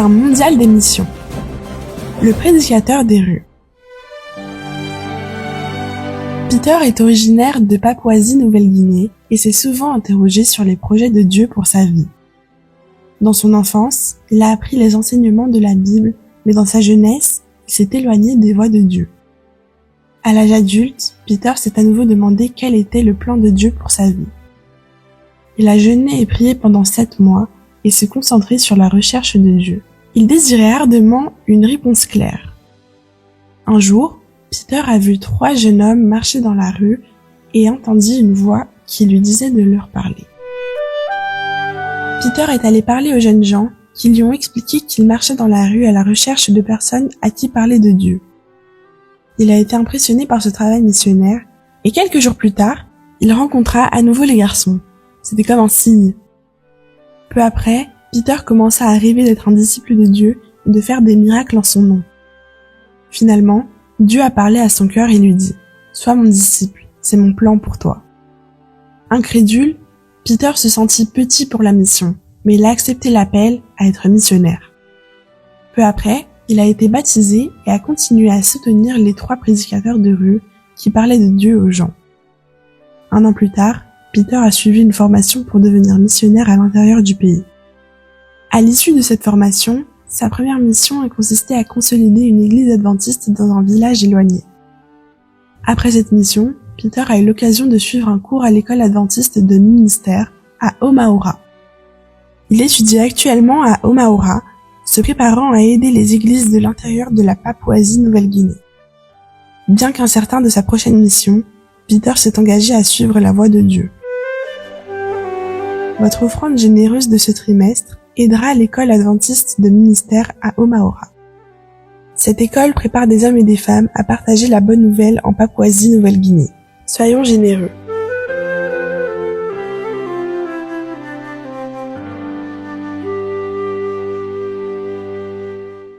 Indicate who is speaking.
Speaker 1: bulletin mondial des missions. Le prédicateur des rues. Peter est originaire de Papouasie-Nouvelle-Guinée et s'est souvent interrogé sur les projets de Dieu pour sa vie. Dans son enfance, il a appris les enseignements de la Bible, mais dans sa jeunesse, il s'est éloigné des voies de Dieu. À l'âge adulte, Peter s'est à nouveau demandé quel était le plan de Dieu pour sa vie. Il a jeûné et prié pendant 7 mois et se concentré sur la recherche de Dieu. Il désirait ardemment une réponse claire. Un jour, Peter a vu 3 jeunes hommes marcher dans la rue et entendit une voix qui lui disait de leur parler. Peter est allé parler aux jeunes gens qui lui ont expliqué qu'il marchait dans la rue à la recherche de personnes à qui parler de Dieu. Il a été impressionné par ce travail missionnaire et quelques jours plus tard, il rencontra à nouveau les garçons. C'était comme un signe. Peu après, Peter commença à rêver d'être un disciple de Dieu et de faire des miracles en son nom. Finalement, Dieu a parlé à son cœur et lui dit « Sois mon disciple, c'est mon plan pour toi. » Incrédule, Peter se sentit petit pour la mission, mais il a accepté l'appel à être missionnaire. Peu après, il a été baptisé et a continué à soutenir les 3 prédicateurs de rue qui parlaient de Dieu aux gens. 1 an plus tard, Peter a suivi une formation pour devenir missionnaire à l'intérieur du pays. À l'issue de cette formation, sa première mission a consisté à consolider une église adventiste dans un village éloigné. Après cette mission, Peter a eu l'occasion de suivre un cours à l'école adventiste de Ministère à Omaora. Il étudie actuellement à Omaora, se préparant à aider les églises de l'intérieur de la Papouasie-Nouvelle-Guinée. Bien qu'incertain de sa prochaine mission, Peter s'est engagé à suivre la voie de Dieu. Votre offrande généreuse de ce trimestre aidera l'école adventiste de Ministère à Omaora. Cette école prépare des hommes et des femmes à partager la bonne nouvelle en Papouasie-Nouvelle-Guinée. Soyons généreux.